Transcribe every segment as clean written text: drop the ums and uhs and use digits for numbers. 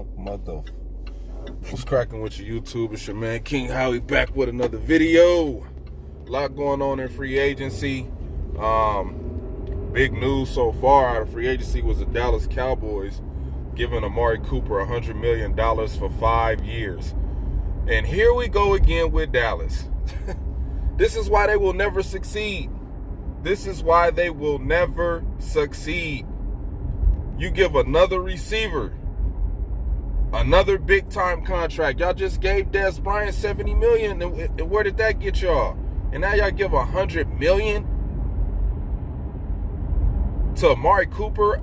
funk mother. What's cracking with your YouTube? It's your man King Howie back with another video. A lot going on in free agency. Big news so far out of free agency was the Dallas Cowboys giving Amari Cooper $100 million for 5 years. And here we go again with Dallas. This is why they will never succeed. This is why they will never succeed. You give another receiver another big-time contract. Y'all just gave Dez Bryant $70 million, and where did that get y'all? And now y'all give $100 million to Amari Cooper.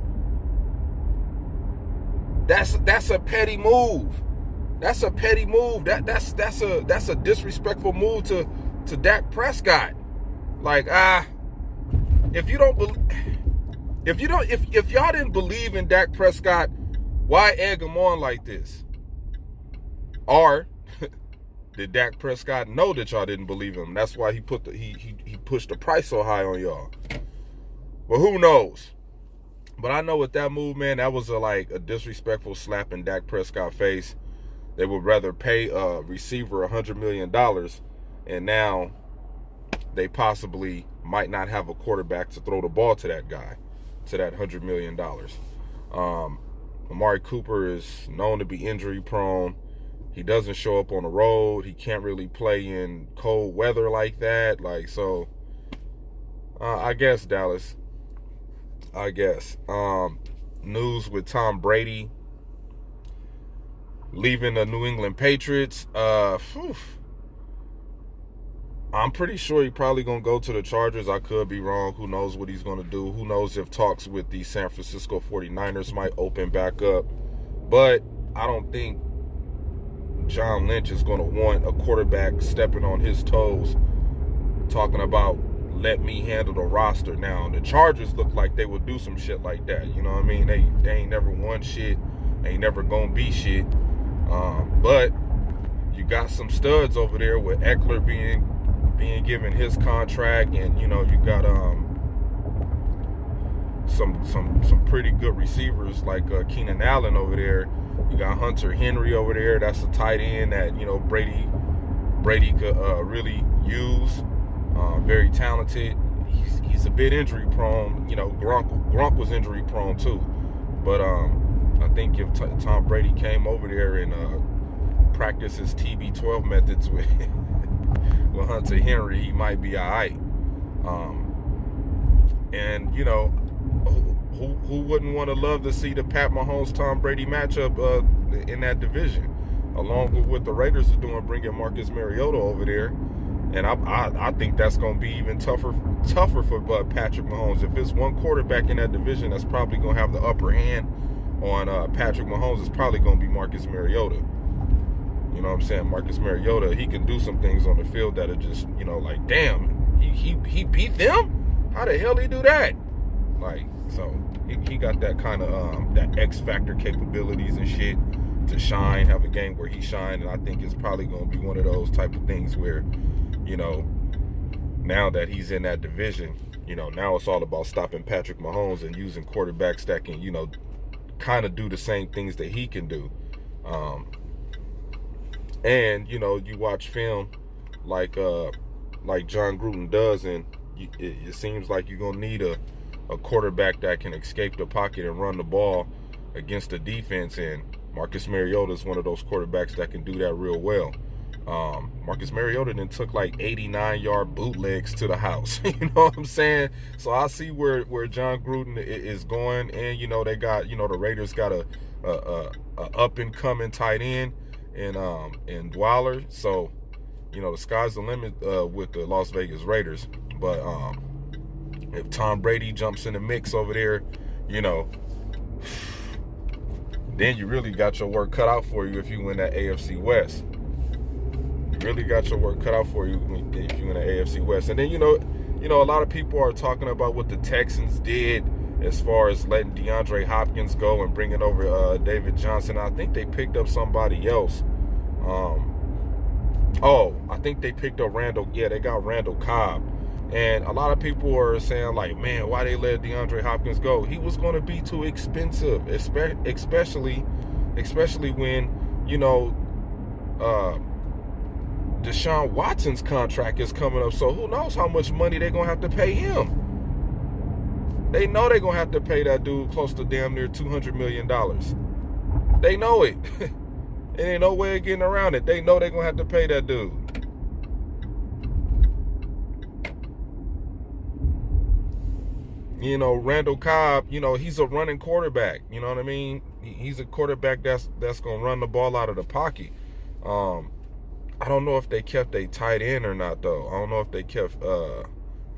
That's a petty move. That's a petty move. That's a disrespectful move to Dak Prescott. Like, if y'all didn't believe in Dak Prescott, why egg him on like this? Or did Dak Prescott know that y'all didn't believe him? That's why he pushed the price so high on y'all. Well, who knows? But I know with that move, man, that was a disrespectful slap in Dak Prescott's face. They would rather pay a receiver $100 million, and now they possibly might not have a quarterback to throw the ball to that guy, to that $100 million. Amari Cooper is known to be injury prone. He doesn't show up on the road. He can't really play in cold weather like that. I guess Dallas. I guess. News with Tom Brady leaving the New England Patriots. I'm pretty sure he's probably going to go to the Chargers. I could be wrong. Who knows what he's going to do? Who knows if talks with the San Francisco 49ers might open back up. But I don't think John Lynch is going to want a quarterback stepping on his toes, talking about, let me handle the roster. Now, the Chargers look like they would do some shit like that. You know what I mean? They ain't never won shit. Ain't never going to be shit. But you got some studs over there with Eckler being given his contract, and you got some pretty good receivers like Keenan Allen over there. You got Hunter Henry over there. That's a tight end that Brady could really use. Very talented. He's a bit injury prone. Gronk was injury prone too. But I think if Tom Brady came over there and practiced his TB12 methods with Hunter Henry, he might be all right. And who wouldn't want to love to see the Pat Mahomes Tom Brady matchup in that division, along with what the Raiders are doing, bringing Marcus Mariota over there. And I think that's going to be even tougher for Patrick Mahomes. If it's one quarterback in that division that's probably going to have the upper hand on Patrick Mahomes, it's probably going to be Marcus Mariota. You know what I'm saying? Marcus Mariota, he can do some things on the field that are just, damn, he beat them? How the hell did he do that? So he got that kind of, that X factor capabilities and shit to shine, have a game where he shined. And I think it's probably going to be one of those type of things where, now that he's in that division, now it's all about stopping Patrick Mahomes and using quarterbacks that can, kind of do the same things that he can do. And you watch film like John Gruden does, and it seems like you're gonna need a quarterback that can escape the pocket and run the ball against the defense. And Marcus Mariota is one of those quarterbacks that can do that real well. Marcus Mariota then took 89-yard bootlegs to the house. You know what I'm saying? So I see where John Gruden is going, and they got the Raiders got a up and coming tight end and Waller. So the sky's the limit with the Las Vegas Raiders. But if Tom Brady jumps in the mix over there, then you really got your work cut out for you if you win that AFC West. You really got your work cut out for you if you win the AFC West. And then a lot of people are talking about what the Texans did as far as letting DeAndre Hopkins go and bringing over David Johnson. I think they picked up somebody else. I think they picked up Randall. Yeah, they got Randall Cobb. And a lot of people are saying, man, why they let DeAndre Hopkins go? He was going to be too expensive, especially, especially when, you know, Deshaun Watson's contract is coming up. So who knows how much money they're going to have to pay him. They know they're going to have to pay that dude close to damn near $200 million. They know it. There ain't no way of getting around it. They know they're going to have to pay that dude. You know, Randall Cobb, you know, he's a running quarterback. You know what I mean? He's a quarterback that's going to run the ball out of the pocket. I don't know if they kept a tight end or not, though. I don't know if they kept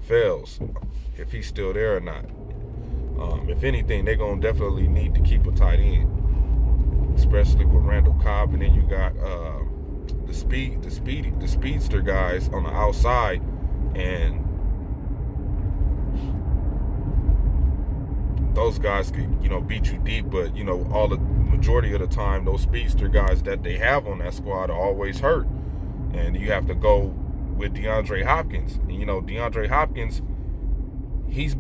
Fells, if he's still there or not. If anything, they're going to definitely need to keep a tight end, especially with Randall Cobb. And then you got the speedster guys on the outside. And those guys could, you know, beat you deep. But, you know, all the majority of the time, those speedster guys that they have on that squad are always hurt. And you have to go with DeAndre Hopkins. And, you know, DeAndre Hopkins, he's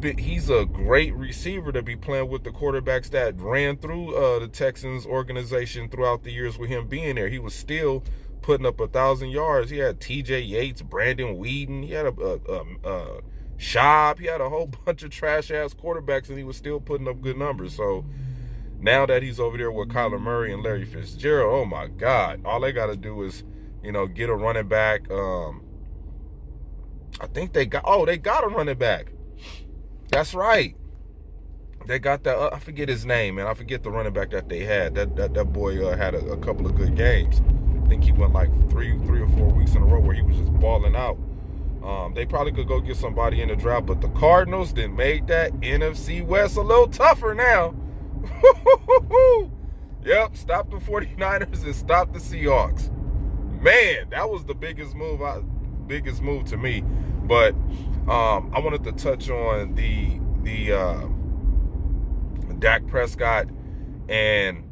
a great receiver to be playing with the quarterbacks that ran through the Texans organization throughout the years with him being there. He was still putting up 1,000 yards. He had T.J. Yates, Brandon Weeden. He had a Schaub. He had a whole bunch of trash-ass quarterbacks, and he was still putting up good numbers. So now that he's over there with Kyler Murray and Larry Fitzgerald, oh, my God. All they got to do is, you know, get a running back. I think they got a running back. That's right. They got that. I forget his name, man. I forget the running back that they had. That boy had a couple of good games. I think he went like three or 4 weeks in a row where he was just balling out. They probably could go get somebody in the draft, but the Cardinals then made that NFC West a little tougher now. Yep, stop the 49ers and stop the Seahawks. Man, that was the biggest move to me. But I wanted to touch on the Dak Prescott and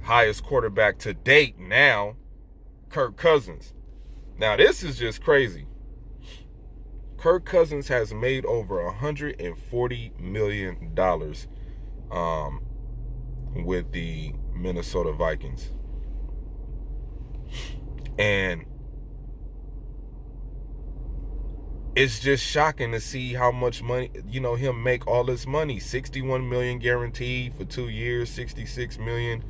highest quarterback to date now, Kirk Cousins. Now, this is just crazy. Kirk Cousins has made over $140 million with the Minnesota Vikings. And it's just shocking to see how much money, you know, him make all this money. $61 million guaranteed for 2 years, $66 million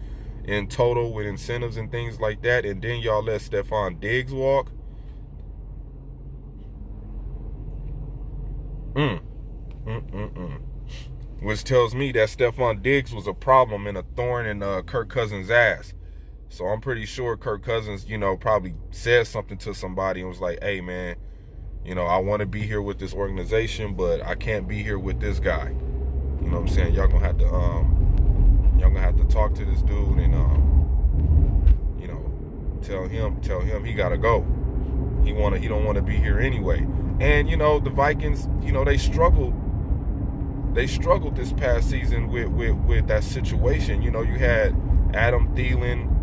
in total with incentives and things like that. And then y'all let Stefon Diggs walk. Which tells me that Stefon Diggs was a problem and a thorn in Kirk Cousins' ass. So I'm pretty sure Kirk Cousins, you know, probably said something to somebody and was like, hey, man, you know, I want to be here with this organization, but I can't be here with this guy. You know what I'm saying? Y'all gonna have to talk to this dude and you know, tell him he gotta go. He don't want to be here anyway. And you know, the Vikings, you know, they struggled this past season with that situation. You know, you had Adam Thielen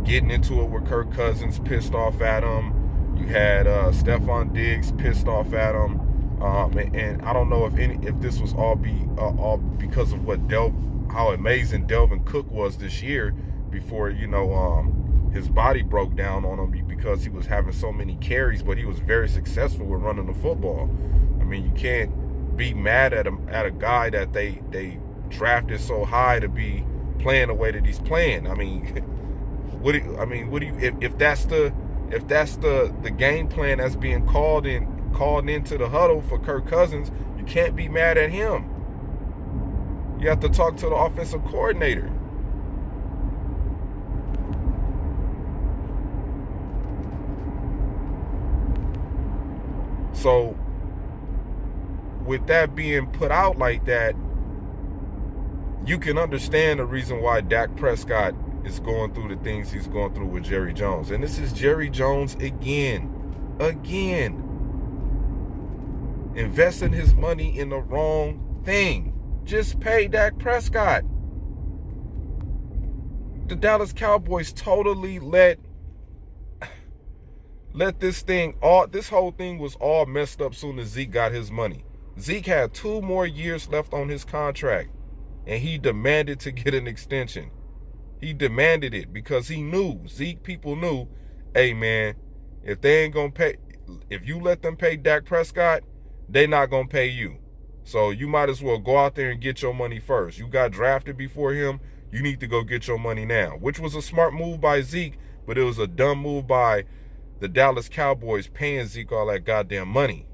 getting into it with Kirk Cousins, pissed off at him. You had Stefon Diggs pissed off at him, and I don't know if this was all because of how amazing Delvin Cook was this year before, you know, his body broke down on him because he was having so many carries, but he was very successful with running the football. I mean, you can't be mad at a guy that they drafted so high to be playing the way that he's playing. I mean, if that's the game plan that's being called into the huddle for Kirk Cousins, you can't be mad at him. You have to talk to the offensive coordinator. So with that being put out like that, you can understand the reason why Dak Prescott is going through the things he's going through with Jerry Jones. And this is Jerry Jones again. Investing his money in the wrong thing. Just pay Dak Prescott. The Dallas Cowboys totally let this whole thing was all messed up soon as Zeke got his money. Zeke had 2 more years left on his contract, and he demanded to get an extension. He demanded it because he knew, Zeke people knew, hey man, if they ain't gonna pay, if you let them pay Dak Prescott, they not gonna pay you. So you might as well go out there and get your money first. You got drafted before him. You need to go get your money now, which was a smart move by Zeke, but it was a dumb move by the Dallas Cowboys paying Zeke all that goddamn money,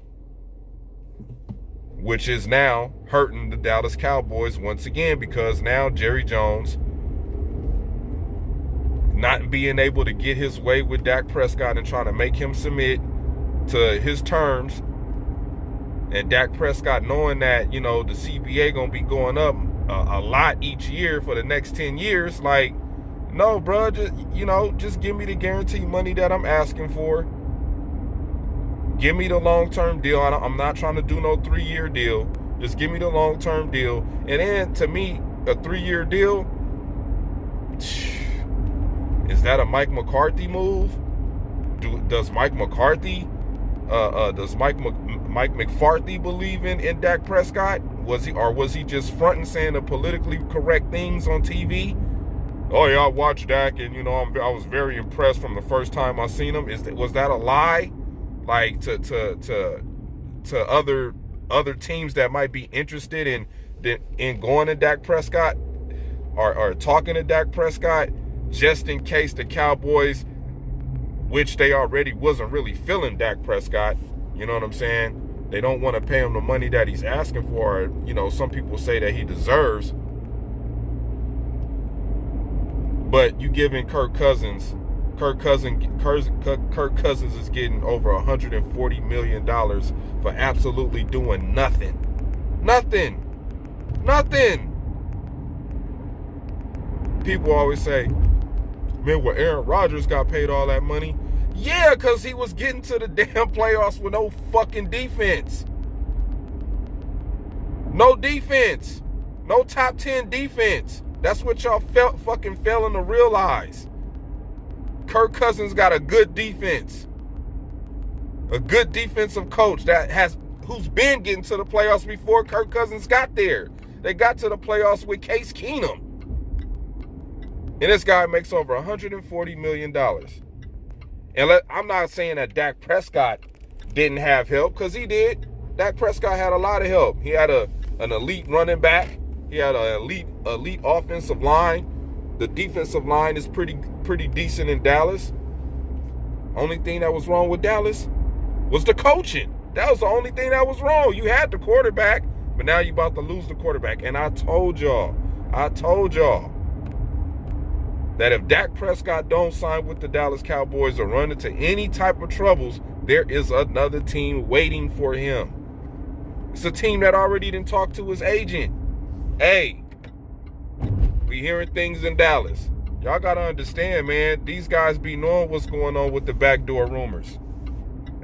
which is now hurting the Dallas Cowboys once again because now Jerry Jones not being able to get his way with Dak Prescott and trying to make him submit to his terms, and Dak Prescott knowing that, you know, the CBA gonna be going up a lot each year for the next 10 years. Like, no, bro, just give me the guaranteed money that I'm asking for. Give me the long-term deal. I'm not trying to do no 3-year deal. Just give me the long-term deal. And then, to me, a 3-year deal, is that a Mike McCarthy move? Does Mike McCarthy, does Mike McCarthy believe in Dak Prescott? Was he just fronting saying the politically correct things on TV? Oh yeah, I watched Dak, and I was very impressed from the first time I seen him. Was that a lie? Like to other teams that might be interested in going to Dak Prescott or talking to Dak Prescott, just in case the Cowboys, which they already wasn't really feeling Dak Prescott, you know what I'm saying? They don't want to pay him the money that he's asking for. Some people say that he deserves. But you giving Kirk Cousins is getting over $140 million for absolutely doing nothing. Nothing. People always say, man, well, Aaron Rodgers got paid all that money. Yeah, because he was getting to the damn playoffs with no fucking defense. No defense. No top 10 defense. That's what y'all fucking failing to realize. Kirk Cousins got a good defense. A good defensive coach who's been getting to the playoffs before Kirk Cousins got there. They got to the playoffs with Case Keenum. And this guy makes over $140 million. And I'm not saying that Dak Prescott didn't have help, because he did. Dak Prescott had a lot of help. He had an elite running back. He had an elite offensive line. The defensive line is pretty decent in Dallas. Only thing that was wrong with Dallas was the coaching. That was the only thing that was wrong. You had the quarterback, but now you're about to lose the quarterback. And I told y'all that if Dak Prescott don't sign with the Dallas Cowboys or run into any type of troubles, there is another team waiting for him. It's a team that already didn't talk to his agent. Hey, we hearing things in Dallas. Y'all got to understand, man, these guys be knowing what's going on with the backdoor rumors.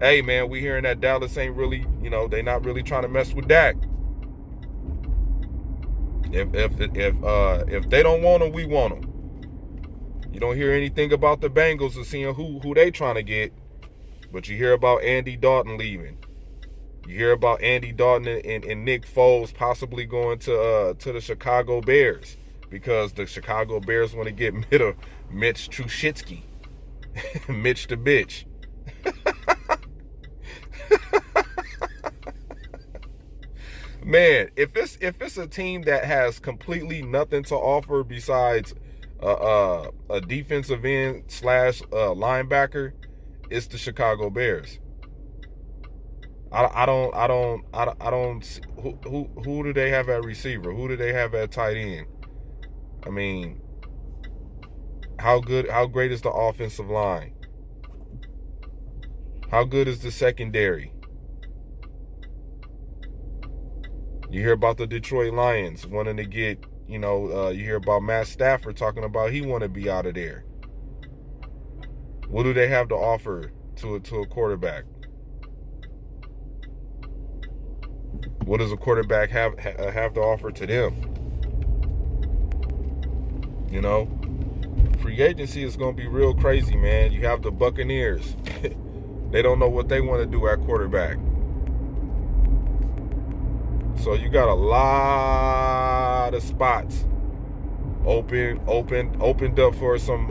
Hey, man, we hearing that Dallas ain't really, they not really trying to mess with Dak. If they don't want him, we want him. You don't hear anything about the Bengals or seeing who they trying to get, but you hear about Andy Dalton leaving. You hear about Andy Dalton and Nick Foles possibly going to the Chicago Bears, because the Chicago Bears want to get Mitch Trubisky, Mitch the bitch. Man, if it's a team that has completely nothing to offer besides a defensive end / linebacker, it's the Chicago Bears. I don't. Who do they have at receiver? Who do they have at tight end? I mean, how great is the offensive line? How good is the secondary? You hear about the Detroit Lions wanting to get, you hear about Matt Stafford talking about he want to be out of there. What do they have to offer to a quarterback? What does a quarterback have to offer to them? Free agency is going to be real crazy, man. You have the Buccaneers. They don't know what they want to do at quarterback. So you got a lot of spots opened up for some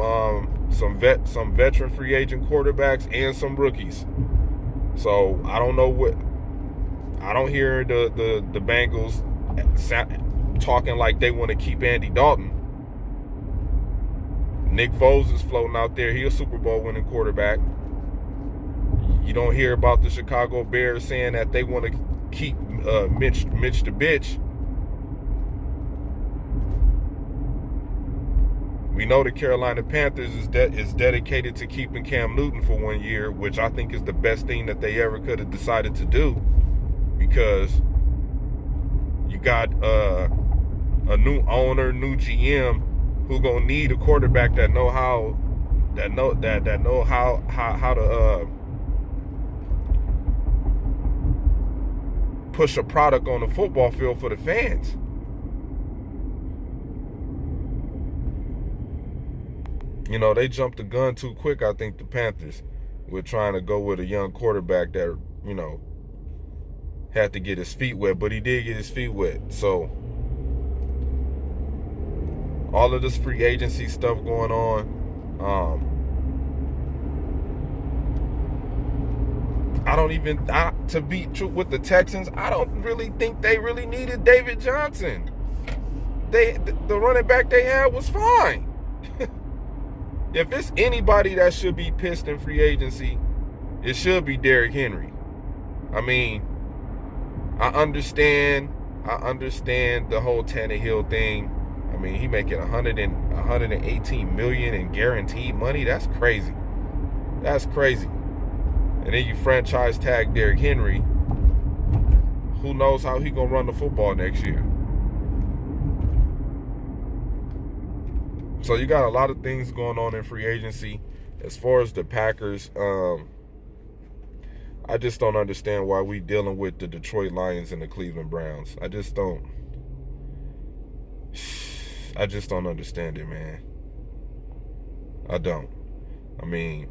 veteran free agent quarterbacks and some rookies. So I don't hear the Bengals talking like they want to keep Andy Dalton. Nick Foles is floating out there. He's a Super Bowl winning quarterback. You don't hear about the Chicago Bears saying that they want to keep Mitch the bitch. We know the Carolina Panthers is dedicated to keeping Cam Newton for 1 year, which I think is the best thing that they ever could have decided to do, because you got a new owner, new GM, who gonna need a quarterback that know how to push a product on the football field for the fans. You know, they jumped the gun too quick, I think, the Panthers, with trying to go with a young quarterback that, you know, had to get his feet wet, but he did get his feet wet. So all of this free agency stuff going on, to be true with the Texans, I don't really think they really needed David Johnson. The running back they had was fine. If it's anybody that should be pissed in free agency, it should be Derrick Henry. I mean, I understand the whole Tannehill thing. I mean, he making $118 million in guaranteed money. That's crazy. That's crazy. And then you franchise tag Derrick Henry. Who knows how he gonna run the football next year? So you got a lot of things going on in free agency. As far as the Packers, I just don't understand why we dealing with the Detroit Lions and the Cleveland Browns. I just don't understand it, man. I don't. I mean,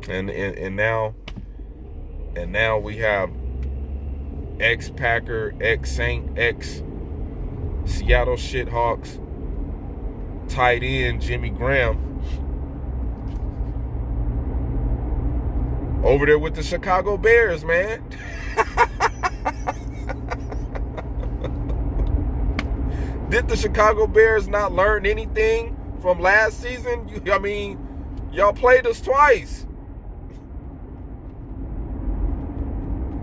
and now we have ex-Packer, ex-Saint, ex-Seattle Shithawks tight end Jimmy Graham over there with the Chicago Bears, man. Did the Chicago Bears not learn anything from last season? I mean, y'all played us twice.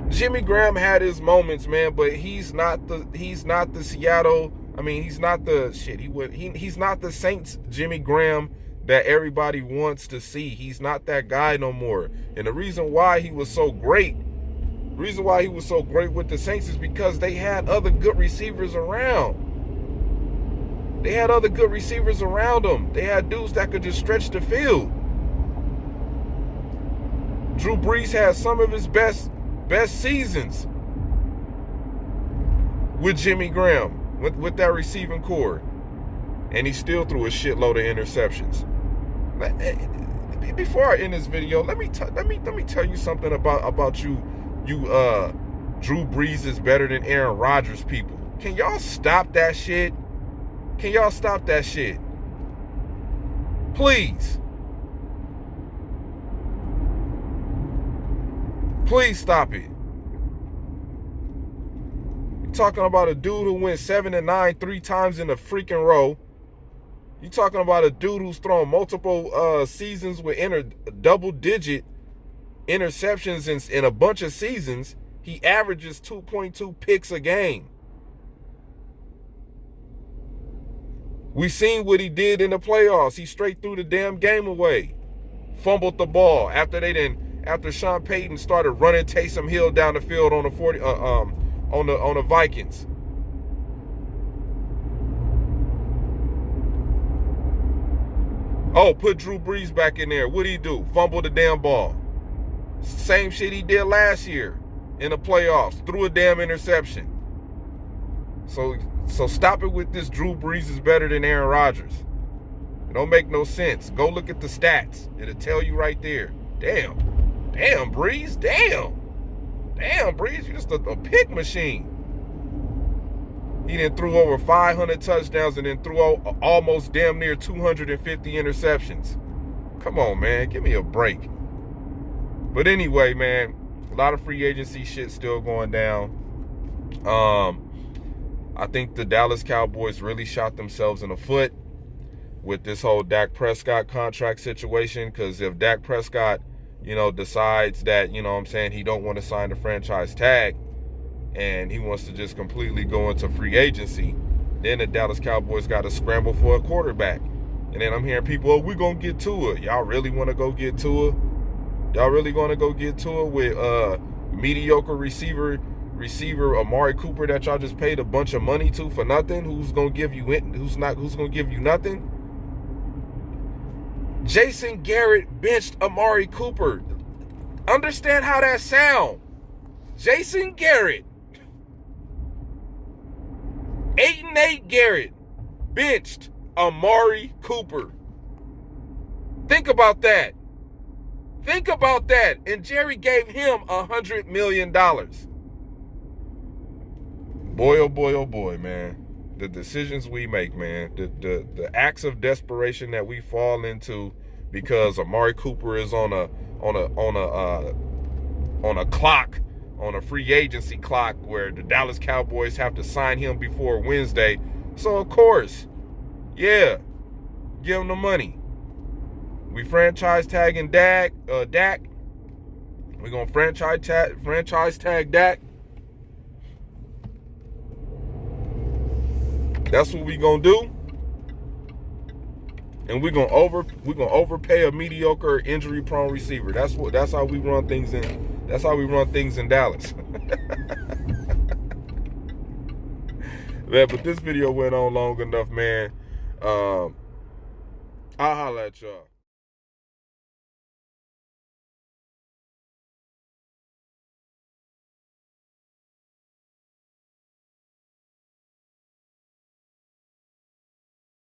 Jimmy Graham had his moments, man, but he's not the Seattle. I mean, he's not the he's not the Saints Jimmy Graham that everybody wants to see. He's not that guy no more. And the reason why he was so great with the Saints is because they had other good receivers around. They had other good receivers around them. They had dudes that could just stretch the field. Drew Brees had some of his best seasons with Jimmy Graham, with that receiving core, and he still threw a shitload of interceptions. Before I end this video, let me tell you something about you. Drew Brees is better than Aaron Rodgers, people. Can y'all stop that shit? Can y'all stop that shit? Please. Please stop it. You're talking about a dude who went 7-9 3 times in a freaking row. You're talking about a dude who's thrown multiple seasons with double-digit interceptions in a bunch of seasons. He averages 2.2 picks a game. We seen what he did in the playoffs. He straight threw the damn game away. Fumbled the ball after Sean Payton started running Taysom Hill down the field on the Vikings. Oh, put Drew Brees back in there. What'd he do? Fumble the damn ball. Same shit he did last year in the playoffs. Threw a damn interception. So stop it with this Drew Brees is better than Aaron Rodgers. It don't make no sense. Go look at the stats. It'll tell you right there. Damn, Brees, damn. Damn, Breeze, you just a pick machine. He then threw over 500 touchdowns and then threw almost damn near 250 interceptions. Come on, man. Give me a break. But anyway, man, a lot of free agency shit still going down. I think the Dallas Cowboys really shot themselves in the foot with this whole Dak Prescott contract situation, because if Dak Prescott, decides that, he don't want to sign the franchise tag and he wants to just completely go into free agency, then the Dallas Cowboys got to scramble for a quarterback. And then I'm hearing people, we're going to get Tua. Y'all really want to go get Tua? Y'all really going to go get Tua with mediocre receiver Amari Cooper that y'all just paid a bunch of money to for nothing? Who's going to give you nothing? Jason Garrett benched Amari Cooper. Understand how that sound? Jason Garrett, 8-8 Garrett benched Amari Cooper. Think about that. And Jerry gave him $100 million. Boy, oh boy, oh boy, man. The decisions we make, man. The acts of desperation that we fall into because Amari Cooper is on a clock, on a free agency clock where the Dallas Cowboys have to sign him before Wednesday. So of course, yeah, give him the money. We franchise tagging Dak. We're gonna franchise tag Dak. That's what we gonna do. And we're gonna overpay a mediocre, injury-prone receiver. That's how we run things in Dallas. Man, but this video went on long enough, man. I'll holla at y'all.